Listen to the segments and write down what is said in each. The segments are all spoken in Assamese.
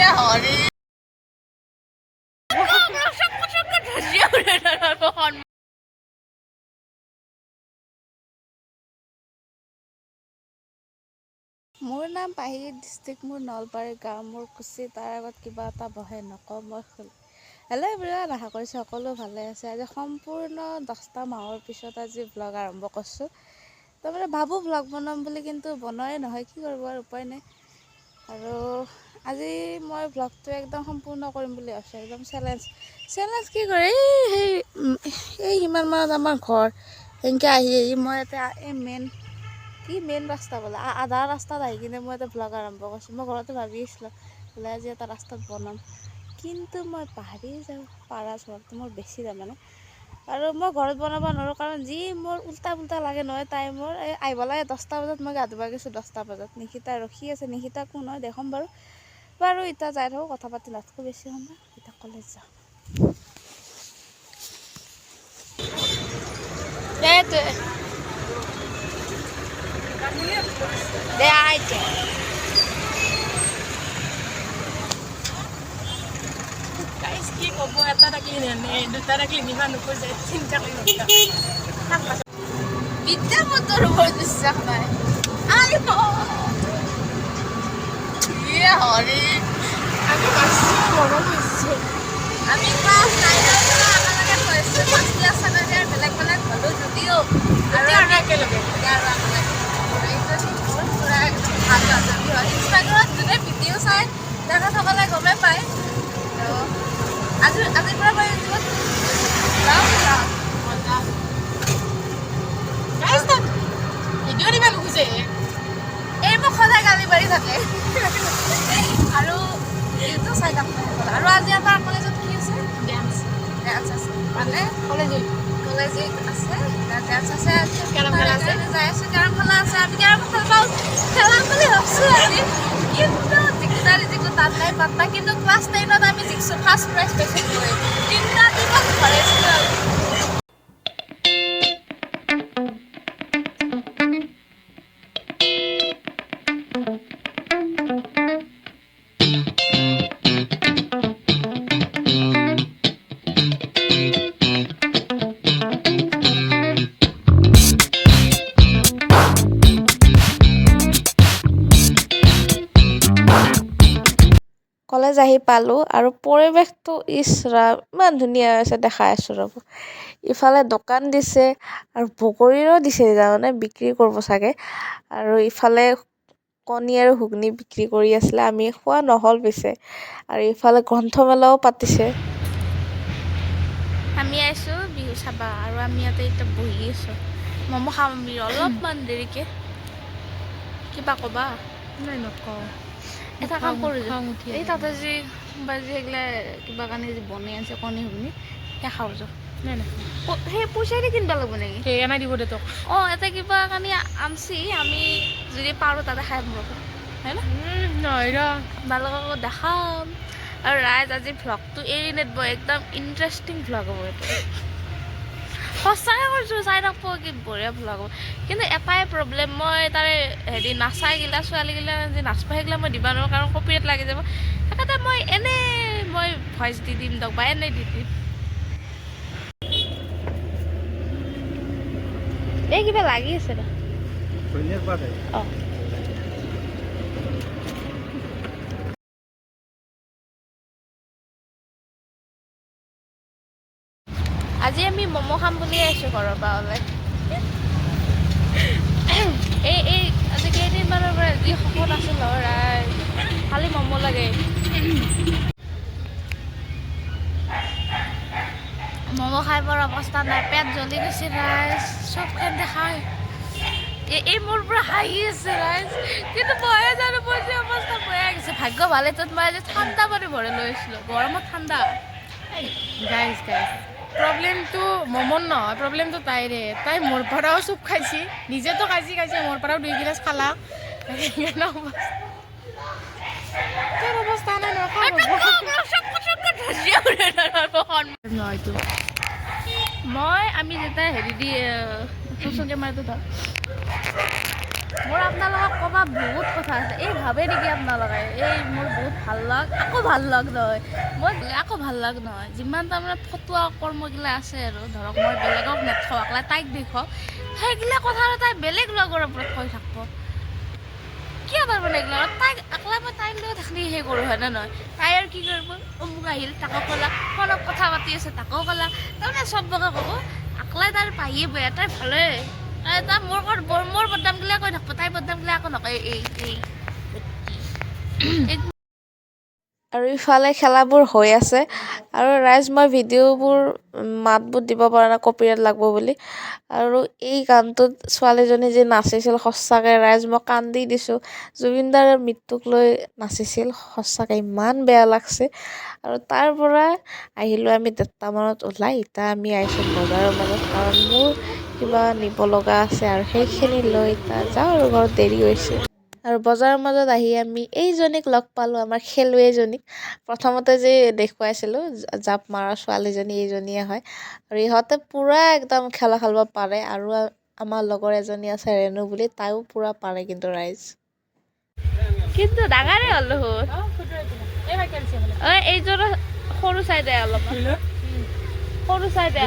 মোৰ নাম পাহি ডিষ্ট্ৰিক্ট, মোৰ নলবাৰী গাঁও, মোৰ কুচি। তাৰ আগত কিবা এটা বহে নকওঁ মই। হেল্ল' এভৰিৱান, আশা কৰিছোঁ সকলো ভালে আছে। আজি সম্পূৰ্ণ 10টা মাহৰ পিছত আজি ভ্লগ আৰম্ভ কৰিছোঁ। তাৰমানে ভাবোঁ ভ্লগ বনাম বুলি, কিন্তু বনোৱাই নহয়, কি কৰিব আৰু উপায় নাই। আৰু আজি মই ভ্লগটো একদম সম্পূৰ্ণ কৰিম বুলি ভাবিছোঁ, একদম চেলেঞ্জ কি কৰে, এই সিমান মানত আমাৰ ঘৰ সেনেকৈ আহি মই এতিয়া এই মেইন ৰাস্তা বোলে আধা ৰাস্তাত আহি কিনে মই এটা ভ্লগ আৰম্ভ কৰিছোঁ। মই ঘৰতে ভাবি আছিলোঁ বোলে আজি এটা ৰাস্তাত বনাম, কিন্তু মই পাহৰি যাওঁ। পাৰা চোৱাটো মোৰ বেছি তাৰমানে, আৰু মই ঘৰত বনাব নোৱাৰোঁ, কাৰণ যি মোৰ উল্টা পুল্টা লাগে নহয় টাইমৰ। আহিব লাগে 10টা বজাত, মই গা ধুব গৈছোঁ 10টা বজাত। নিশিতা ৰখি আছে, নিশিতা কোন হয় দেখোন বাৰু এতিয়া যাই থাকোঁ, কথা পাতি নাথাকোঁ বেছি সময়। এতিয়া কলেজ যাওঁ দে আইছে কি ক'ব, এটা থাকিলে নেনে, দুটা থাকিলে নিবা নোখোজে, চিন্তা কৰি বিদ্যা মতৰ ওপৰত বিশ্বাস নাই। হৰি আমি বাছি মৰম হৈছোঁ। আমি ক্লাছ 9ৰ পৰা একেলগে পঢ়িছোঁ। ফাৰ্ষ্ট ইয়াৰ ছেকেণ্ড ইয়াৰ বেলেগ বেলেগ হ'লোঁ যদিও, আৰু একেলগে ইনষ্টাগ্ৰামত যোনে ভিডিঅ' চাই তেখেতসকলে গমেই পায়। আজিৰ পৰা মই ভিডিঅ' দিবা নোখোজে, এই মোক সদায় গালি পাৰি থাকে আৰু এইটো চাই থাকোঁ। আৰু আজি আমাৰ কলেজত কি আছে? ডেন্স আছে, মানে কলেজ আছে, ডান্স আছে। কেৰম খেলা আছে, যাই আছোঁ, কেৰম খেলা আছে। আমি কেৰম খেলাম বুলি ভাবছোঁ আজি, কিন্তু যিকোনো তাত নাই পাত্তা। কিন্তু ক্লাছ 10ত আমি জিকিছোঁ, ফাৰ্ষ্ট প্ৰাইজ পাইছোঁ। 3টা টিমত ভৰাইছিলোঁ আমি। কলেজ আহি পালোঁ, আৰু পৰিৱেশটো ইমান ধুনীয়া হৈছে, দেখাই আছোঁ ৰ'ব। ইফালে দোকান দিছে আৰু বগৰীৰো দিছে, তাৰমানে বিক্ৰী কৰিব চাগে। আৰু ইফালে কণী আৰু ঘুগুনি বিক্ৰী কৰি আছিলে, আমি খোৱা নহ'ল পিছে। আৰু ইফালে গ্ৰন্থমেলাও পাতিছে। আমি আহিছোঁ বিহু চাবা, আৰু আমি ইয়াতে এতিয়া বহি আছোঁ। ম'ম' খাম আমি অলপমান দেৰিকৈ। কিবা ক'বা? নাই নকওঁ। এটা কাম কৰোঁ, এই তাতে যি সেইগিলা কিবা কাৰণে যি বনাই আছে কণী ঘুগুনি, সেই খাওঁ যাওঁ। নাই নাই, সেই পইচা দি কিনিব লাগিব নেকি? সেই এনাই দিব দে তোক। এটা কিবা কাৰণে আনছি, আমি যদি পাৰোঁ তাতে খাই ৰ'ব, হয় না? নহয় ৰ, আপোনালোকক দেখাম। আৰু ৰাইজ, আজি ভ্লগটো এৰি নেদব, একদম ইণ্টাৰেষ্টিং ভ্লগ হ'ব এইটো। সঁচাকৈ কৈছোঁ, চাই থাকব, কি বঢ়িয়া ভ্লগ হ'ব। কিন্তু এটাই প্ৰব্লেম, মই তাৰে নাচাগিলা ছোৱালীগিলা যে নাচব সেইগিলা মই দিব নোৱাৰোঁ, কাৰণ কপিৰাইট লাগি যাব। সেইকাৰণে মই ভইচ দি দিম দক, বা এনেই দি দিম। এই কিবা লাগি আছে দে। অঁ, আজি আমি ম'ম' খাম বুলি আহিছোঁ ঘৰৰ পৰা ওলাই। আজি কেইদিনমানৰ পৰা যি শকত আছিল নহয়, খালি ম'ম' লাগে। ম'ম' খাই বৰ অৱস্থা নাই, পেট জ্বলি গৈছে ৰাইজ, চবখান খাই। এই মোৰ পৰা হাঁহি আছে ৰাইজ, কিন্তু মইহে জানো মোৰ যে অৱস্থা বেয়া গৈছে। ভাগ্য ভালে য'ত মই আজি ঠাণ্ডা পানী ভৰাই লৈ আহিছিলোঁ, গৰমত ঠাণ্ডা। গাইজ প্ৰব্লেমটো মমন নহয়, প্ৰব্লেমটো তাইৰে। তাই মোৰ পৰাও চুপ খাইছি, নিজেতো খাইছি মোৰ পৰাও 2 গিলাচ খালা। তোৰ অৱস্থা নাই আমি যেতিয়া হেৰি দি চচিয়েল কেমেৰাটো ধৰ, মোৰ আপোনালোকক ক'ব ক'বা বহুত কথা আছে এই ভাবে নেকি আপোনালোকে এই মোৰ বহুত ভাল লাগ আকৌ ভাল লাগ নহয় মই আকৌ ভাল লাগ নহয় যিমান তাৰমানে ফটোৱা কৰ্মগিলা আছে আৰু ধৰক মই বেলেগক নেথাওঁ আকলাই তাইক দেখুৱাওঁ সেইগিলা কথা আৰু তাই বেলেগ লগৰ ওপৰত কৈ থাকিব কিয় তাৰমানে এইগিলা তাইক আকলাই মই তাইৰ লগত থাকি সেই কৰোঁ হয়নে নহয় তাই আৰু কি কৰিব অমুক আহিল তাকো ক'লা ফোনত কথা পাতি আছে তাকো ক'লা তাৰমানে চবকে ক'ব আকলাই তাইৰ পাহিয়ে বেয়া তাই ভালে তাই মোৰ বদনামগিলা কৈ থাকিব তাইৰ বদনামগিলা আকৌ নকয় এই আৰু ইফালে খেলাবোৰ হৈ আছে আৰু ৰাইজ মই ভিডিঅ'বোৰ মাতবোৰ দিব পৰা নাই কপিৰাইট লাগিব বুলি আৰু এই গানটোত ছোৱালীজনী যে নাচিছিল সঁচাকৈ ৰাইজ মই কান্দি দিছোঁ জুবিনদাৰ মৃত্যুক লৈ নাচিছিল সঁচাকৈ ইমান বেয়া লাগছে আৰু তাৰ পৰা আহিলোঁ আমি ১:৩০ মানত ওলাই এতিয়া আমি আহিছোঁ বজাৰৰ মাজত কাৰণ মোৰ কিবা নিব লগা আছে আৰু সেইখিনি লৈ এতিয়া যাওঁ আৰু ঘৰত দেৰি হৈছে আৰু বজাৰৰ মাজত আহি আমি এইজনীক লগ পালোঁ আমাৰ খেলুৱৈজনীক প্ৰথমতে যে দেখুৱাইছিলোঁ জাপ মাৰা ছোৱালীজনী এইজনীয়ে হয় আৰু ইহঁতে পূৰা একদম খেলা খেলিব পাৰে আৰু আমাৰ লগৰ এজনী আছে ৰেণু বুলি তাইও পূৰা পাৰে কিন্তু ৰাইজ কিন্তু ডাঙৰে হ'ল এইযোৰ সৰু চাইডে অলপ সৰু চাইডে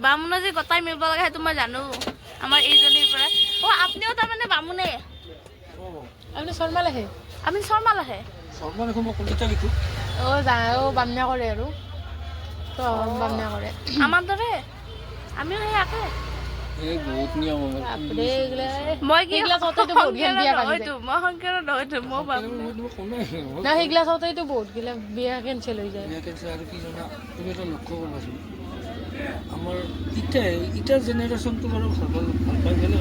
বামুণৰ যে গতাই মিলিব লাগে সেইটো মই জানো আমাৰ এইজনীৰ পৰা আপুনিও তাৰমানে বামুণে আপুনি শৰ্মাল আহে আপুনি শৰ্মাল আহে বামনা কৰে আৰু বামনা কৰে আমাৰ দৰে আমিও সেই আকে মই কি মই সংখ্যাৰ নহয়তো মই সেইগিলা চাওঁতেতো বহুত গিলা বিয়া কেঞ্চেল হৈ যায় আমাৰ ইটাৰ জেনেৰেশ্যনটো বাৰু ভাল পাই বেলেগ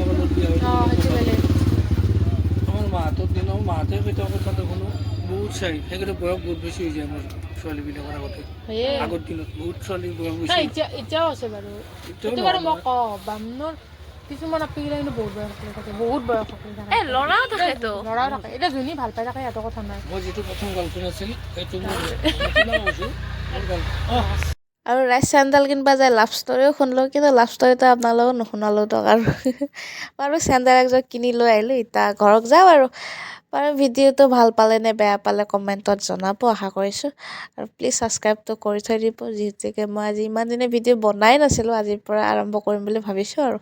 আমাৰ মাহঁতৰ দিনৰ মাহঁতে কেতিয়াবা কথা দেখোনো বহুত চাই সেইকাৰণে বয়স বহুত বেছি হৈ যায় আমাৰ ছোৱালীবিলাকৰ আগৰ দিনত বহুত ছোৱালীৰ বয়স বেছি এতিয়াও আছে বাৰু এইটো বাৰু মই কওঁ বামুণৰ কিছুমান আপিগিলা কিন্তু বহুত বয়স থাকে বহুত বয়স থাকে ল'ৰাও থাকেতো ল'ৰাও থাকে এতিয়া যোনী ভাল পাই থাকে সিহঁতৰ কথা নাই মই যিটো প্ৰথম গাৰ্লফ্ৰেণ্ড আছিল সেইটো আৰু ৰাইজ চেণ্ডেল কিনিবা যায় লাভ ষ্টৰিও শুনিলোঁ কিন্তু লাভ ষ্টৰিটো আপোনালোকক নুশুনালোঁ দিয়ক আৰু বাৰু চেণ্ডেল একযোৰ কিনি লৈ আহিলোঁ এতিয়া ঘৰত যাওঁ আৰু বাৰু ভিডিঅ'টো ভাল পালে নে বেয়া পালে কমেণ্টত জনাব আশা কৰিছোঁ আৰু প্লিজ ছাবস্ক্ৰাইবটো কৰি থৈ দিব যিহেতুকে মই আজি ইমান দিনে ভিডিঅ' বনাই নাছিলোঁ আজিৰ পৰা আৰম্ভ কৰিম বুলি ভাবিছোঁ আৰু